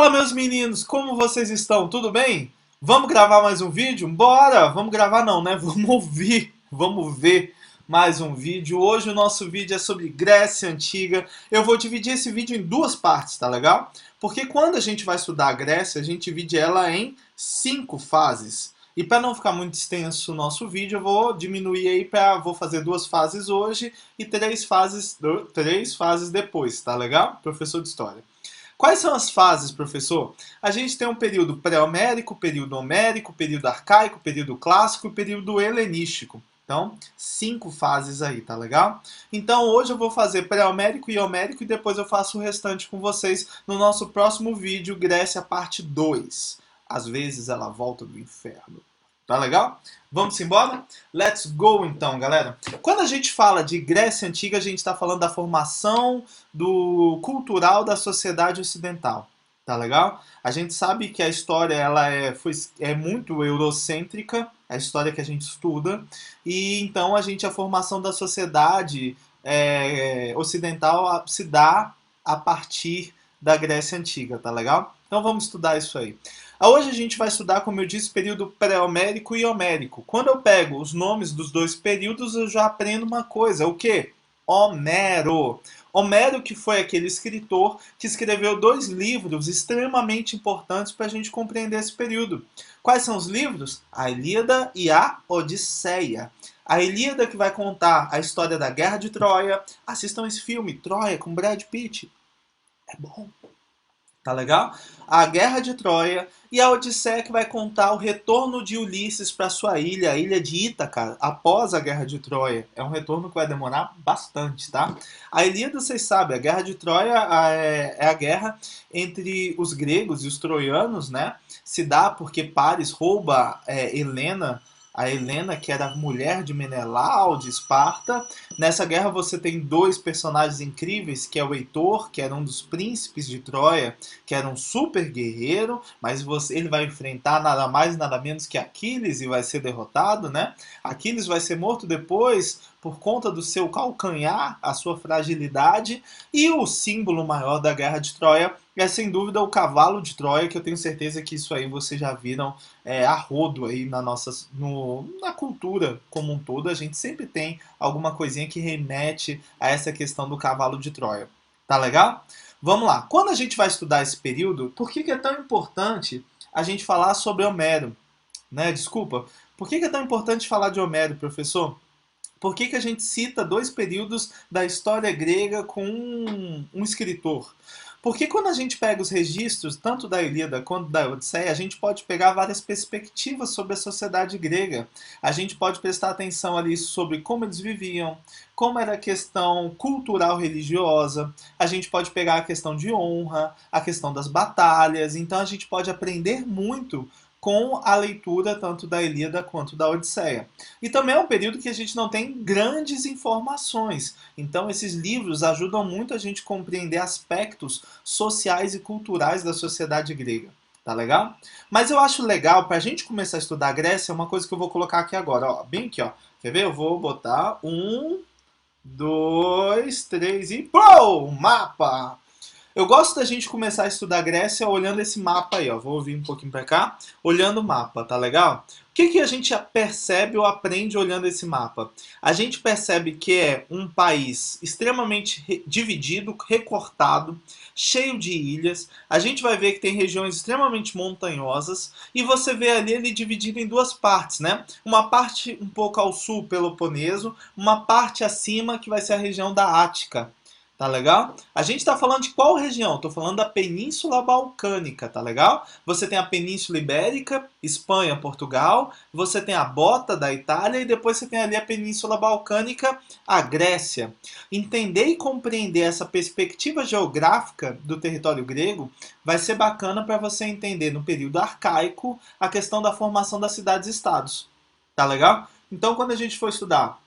Fala, meus meninos, como vocês estão? Tudo bem? Vamos gravar mais um vídeo? Bora! Vamos gravar não, né? Vamos ouvir, vamos ver mais um vídeo. Hoje o nosso vídeo é sobre Grécia Antiga. Eu vou dividir esse vídeo em duas partes, tá legal? Porque quando a gente vai estudar a Grécia, a gente divide ela em 5 fases. E para não ficar muito extenso o nosso vídeo, eu vou diminuir aí vou fazer 2 fases hoje e 3 fases depois, tá legal? Professor de História. Quais são as fases, professor? A gente tem um período pré-homérico, período homérico, período arcaico, período clássico e período helenístico. Então, 5 fases aí, tá legal? Então, hoje eu vou fazer pré-homérico e homérico e depois eu faço o restante com vocês no nosso próximo vídeo, Grécia parte 2. Às vezes ela volta do inferno. Tá legal? Vamos embora? Let's go então, galera. Quando a gente fala de Grécia Antiga, a gente está falando da formação cultural da sociedade ocidental. Tá legal? A gente sabe que a história é muito eurocêntrica, a história que a gente estuda, e então a formação da sociedade ocidental se dá a partir da Grécia Antiga, tá legal? Então vamos estudar isso aí. Hoje a gente vai estudar, como eu disse, período pré-homérico e homérico. Quando eu pego os nomes dos dois períodos, eu já aprendo uma coisa. O quê? Homero. Homero, que foi aquele escritor que escreveu 2 livros extremamente importantes para a gente compreender esse período. Quais são os livros? A Ilíada e a Odisseia. A Ilíada, que vai contar a história da Guerra de Troia. Assistam esse filme, Troia, com Brad Pitt. É bom. Tá legal? A Guerra de Troia e a Odisseia, que vai contar o retorno de Ulisses para sua ilha, a ilha de Ítaca, após a Guerra de Troia. É um retorno que vai demorar bastante, tá? A Ilíada, vocês sabem, a Guerra de Troia é a guerra entre os gregos e os troianos, né? Se dá porque Paris rouba Helena, a Helena, que era a mulher de Menelau, de Esparta. Nessa guerra você tem 2 personagens incríveis, que é o Heitor, que era um dos príncipes de Troia, que era um super guerreiro, mas ele vai enfrentar nada mais e nada menos que Aquiles e vai ser derrotado, né? Aquiles vai ser morto depois por conta do seu calcanhar, a sua fragilidade, e o símbolo maior da Guerra de Troia é sem dúvida o cavalo de Troia, que eu tenho certeza que isso aí vocês já viram a rodo aí na cultura como um todo. A gente sempre tem alguma coisinha que remete a essa questão do cavalo de Troia. Tá legal? Vamos lá. Quando a gente vai estudar esse período, por que é tão importante a gente falar sobre Homero? Né? Desculpa. Por que é tão importante falar de Homero, professor? Por que a gente cita 2 períodos da história grega com um escritor? Porque quando a gente pega os registros, tanto da Ilíada quanto da Odisseia, a gente pode pegar várias perspectivas sobre a sociedade grega. A gente pode prestar atenção ali sobre como eles viviam, como era a questão cultural religiosa, a gente pode pegar a questão de honra, a questão das batalhas, então a gente pode aprender muito com a leitura tanto da Ilíada quanto da Odisseia. E também é um período que a gente não tem grandes informações. Então esses livros ajudam muito a gente a compreender aspectos sociais e culturais da sociedade grega. Tá legal? Mas eu acho legal, para a gente começar a estudar a Grécia, uma coisa que eu vou colocar aqui agora. Ó, bem aqui, ó. Quer ver? Eu vou botar 1, 2, 3 e... Pô! Mapa! Eu gosto da gente começar a estudar a Grécia olhando esse mapa aí, ó. Vou vir um pouquinho para cá, olhando o mapa, tá legal? O que a gente percebe ou aprende olhando esse mapa? A gente percebe que é um país extremamente dividido, recortado, cheio de ilhas. A gente vai ver que tem regiões extremamente montanhosas e você vê ali ele dividido em 2 partes, né? Uma parte um pouco ao sul, Peloponeso, uma parte acima que vai ser a região da Ática. Tá legal? A gente está falando de qual região? Estou falando da Península Balcânica, tá legal? Você tem a Península Ibérica, Espanha, Portugal, você tem a Bota da Itália e depois você tem ali a Península Balcânica, a Grécia. Entender e compreender essa perspectiva geográfica do território grego vai ser bacana para você entender no período arcaico a questão da formação das cidades-estados. Tá legal? Então, quando a gente for estudar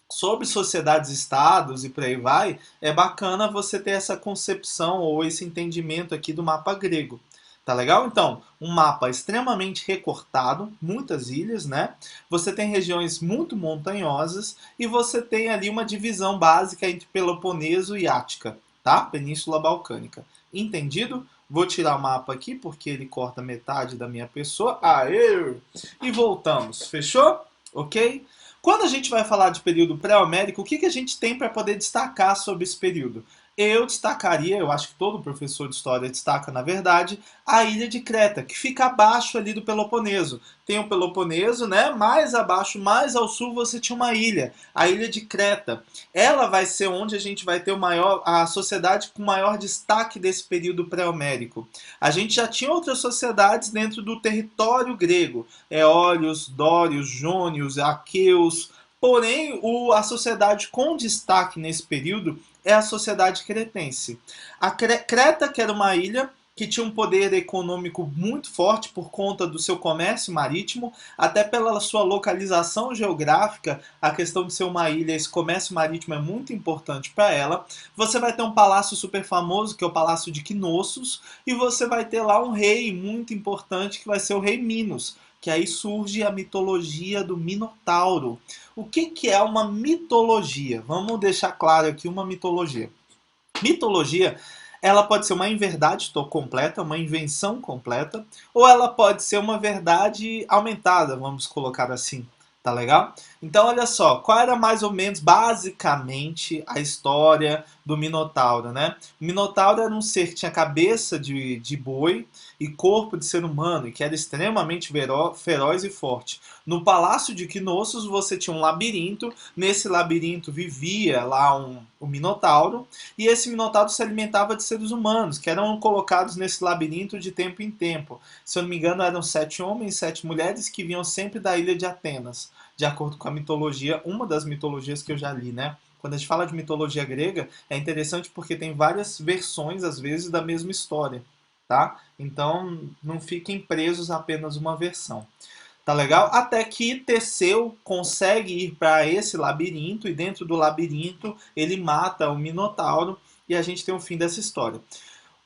sobre sociedades-estados e por aí vai, é bacana você ter essa concepção ou esse entendimento aqui do mapa grego. Tá legal? Então, um mapa extremamente recortado, muitas ilhas, né? Você tem regiões muito montanhosas e você tem ali uma divisão básica entre Peloponeso e Ática, tá? Península Balcânica. Entendido? Vou tirar o mapa aqui, porque ele corta metade da minha pessoa. Aê! E voltamos. Fechou? Ok? Quando a gente vai falar de período pré-homérico, o que a gente tem para poder destacar sobre esse período? Eu destacaria, eu acho que todo professor de história destaca, na verdade, a ilha de Creta, que fica abaixo ali do Peloponeso. Tem o Peloponeso, né? Mais abaixo, mais ao sul, você tinha uma ilha, a ilha de Creta. Ela vai ser onde a gente vai ter a sociedade com maior destaque desse período pré-homérico. A gente já tinha outras sociedades dentro do território grego, eólios, dórios, jônios, aqueus. Porém, a sociedade com destaque nesse período é a sociedade cretense. A Creta, que era uma ilha que tinha um poder econômico muito forte por conta do seu comércio marítimo, até pela sua localização geográfica, a questão de ser uma ilha, esse comércio marítimo é muito importante para ela. Você vai ter um palácio super famoso, que é o Palácio de Knossos, e você vai ter lá um rei muito importante, que vai ser o rei Minos, que aí surge a mitologia do Minotauro. O que é uma mitologia? Vamos deixar claro aqui uma mitologia. Mitologia, ela pode ser uma inverdade completa, uma invenção completa, ou ela pode ser uma verdade aumentada, vamos colocar assim. Tá legal? Então, olha só, qual era mais ou menos, basicamente, a história do Minotauro, né? O Minotauro era um ser que tinha cabeça de boi e corpo de ser humano, e que era extremamente feroz e forte. No Palácio de Knossos, você tinha um labirinto, nesse labirinto vivia lá o Minotauro, e esse Minotauro se alimentava de seres humanos, que eram colocados nesse labirinto de tempo em tempo. Se eu não me engano, eram 7 homens e 7 mulheres que vinham sempre da ilha de Atenas, de acordo com a mitologia, uma das mitologias que eu já li, né? Quando a gente fala de mitologia grega, é interessante porque tem várias versões, às vezes, da mesma história, tá? Então, não fiquem presos a apenas uma versão. Tá legal? Até que Teseu consegue ir para esse labirinto e dentro do labirinto ele mata o Minotauro e a gente tem o fim dessa história.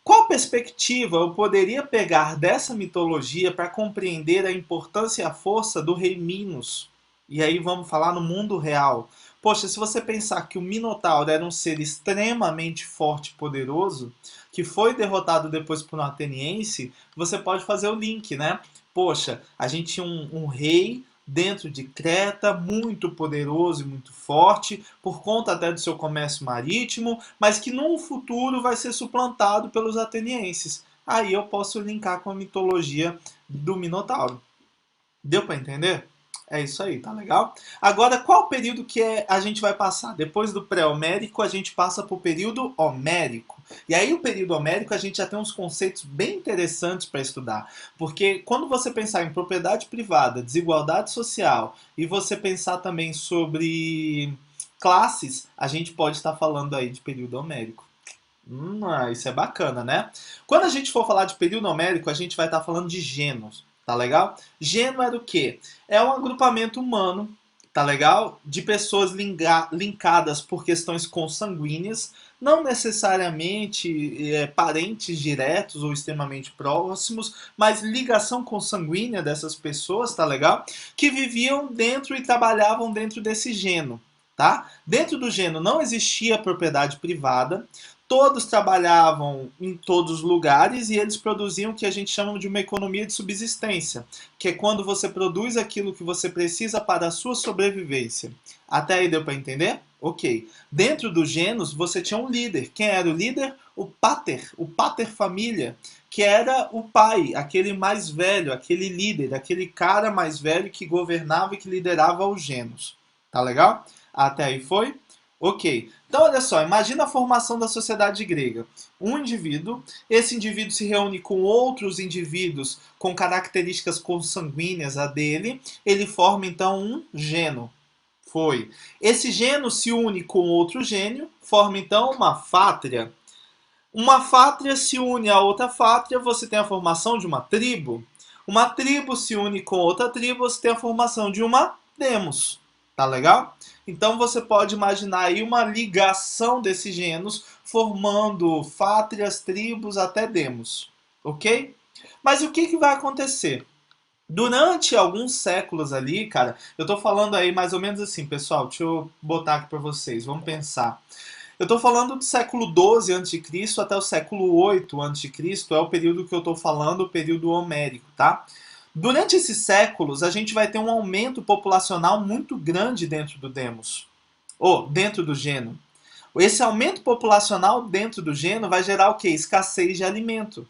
Qual perspectiva eu poderia pegar dessa mitologia para compreender a importância e a força do rei Minos? E aí vamos falar no mundo real. Poxa, se você pensar que o Minotauro era um ser extremamente forte e poderoso, que foi derrotado depois por um ateniense, você pode fazer o link, né? Poxa, a gente tinha um rei dentro de Creta, muito poderoso e muito forte, por conta até do seu comércio marítimo, mas que no futuro vai ser suplantado pelos atenienses. Aí eu posso linkar com a mitologia do Minotauro. Deu para entender? É isso aí, tá legal? Agora, qual período que a gente vai passar? Depois do pré-homérico, a gente passa para o período homérico. E aí, o período homérico, a gente já tem uns conceitos bem interessantes para estudar. Porque quando você pensar em propriedade privada, desigualdade social, e você pensar também sobre classes, a gente pode estar falando aí de período homérico. Isso é bacana, né? Quando a gente for falar de período homérico, a gente vai estar falando de gêneros. Tá legal? Gênero era o quê? É um agrupamento humano, tá legal? De pessoas linkadas por questões consanguíneas, não necessariamente parentes diretos ou extremamente próximos, mas ligação consanguínea dessas pessoas, tá legal? Que viviam dentro e trabalhavam dentro desse gênero. Tá? Dentro do gênero não existia propriedade privada, todos trabalhavam em todos os lugares e eles produziam o que a gente chama de uma economia de subsistência, que é quando você produz aquilo que você precisa para a sua sobrevivência. Até aí deu para entender? Ok. Dentro dos gêneros você tinha um líder. Quem era o líder? O pater família, que era o pai, aquele mais velho, aquele líder, aquele cara mais velho que governava e que liderava os gêneros. Tá legal? Até aí foi? Ok. Então, olha só, imagina a formação da sociedade grega. Um indivíduo, esse indivíduo se reúne com outros indivíduos com características consanguíneas a dele, ele forma então um gênero. Foi. Esse gênero se une com outro gênero, forma então uma fátria. Uma fátria se une a outra fátria, você tem a formação de uma tribo. Uma tribo se une com outra tribo, você tem a formação de uma demos. Tá legal? Então você pode imaginar aí uma ligação desses gêneros formando fátrias, tribos até demos. Ok? Mas o que vai acontecer? Durante alguns séculos ali, cara, eu tô falando aí mais ou menos assim, pessoal, deixa eu botar aqui para vocês, vamos pensar. Eu estou falando do século XII a.C. até o século VIII a.C., é o período que eu estou falando, o período homérico, tá? Durante esses séculos, a gente vai ter um aumento populacional muito grande dentro do demos, ou dentro do gênero. Esse aumento populacional dentro do gênero vai gerar o quê? Escassez de alimento.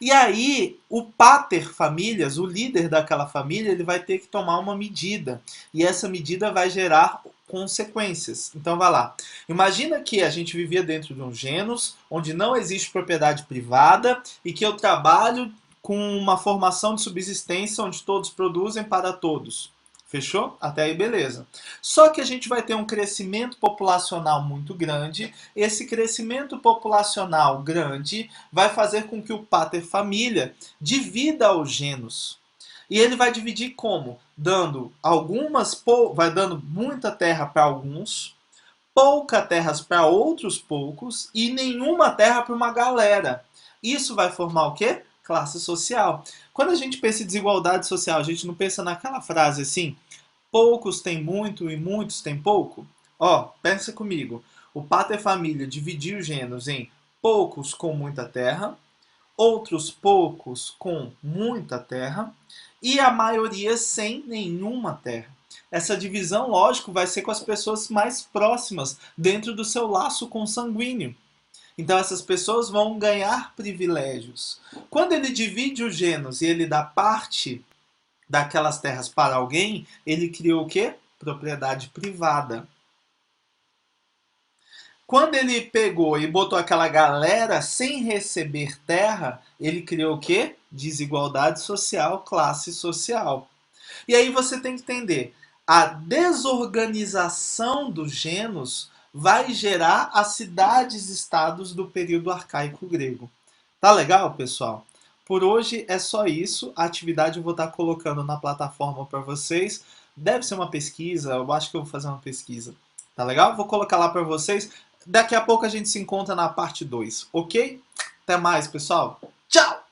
E aí, o pater famílias, o líder daquela família, ele vai ter que tomar uma medida. E essa medida vai gerar consequências. Então, vai lá. Imagina que a gente vivia dentro de um genus, onde não existe propriedade privada, e que eu trabalho com uma formação de subsistência, onde todos produzem para todos. Fechou? Até aí, beleza. Só que a gente vai ter um crescimento populacional muito grande. Esse crescimento populacional grande vai fazer com que o pater família divida os genus. E ele vai dividir como? Dando vai dando muita terra para alguns, pouca terra para outros poucos e nenhuma terra para uma galera. Isso vai formar o quê? Classe social. Quando a gente pensa em desigualdade social, a gente não pensa naquela frase assim, poucos têm muito e muitos têm pouco? Ó, pensa comigo. O pater família dividiu os gêneros em poucos com muita terra, outros poucos com muita terra e a maioria sem nenhuma terra. Essa divisão, lógico, vai ser com as pessoas mais próximas, dentro do seu laço consanguíneo. Então essas pessoas vão ganhar privilégios. Quando ele divide os gêneros e ele dá parte daquelas terras para alguém, ele criou o quê? Propriedade privada. Quando ele pegou e botou aquela galera sem receber terra, ele criou o quê? Desigualdade social, classe social. E aí você tem que entender, a desorganização dos genos vai gerar as cidades-estados do período arcaico grego. Tá legal, pessoal? Por hoje é só isso. A atividade eu vou estar colocando na plataforma para vocês. Deve ser uma pesquisa, eu acho que eu vou fazer uma pesquisa. Tá legal? Vou colocar lá para vocês. Daqui a pouco a gente se encontra na parte 2, ok? Até mais, pessoal. Tchau!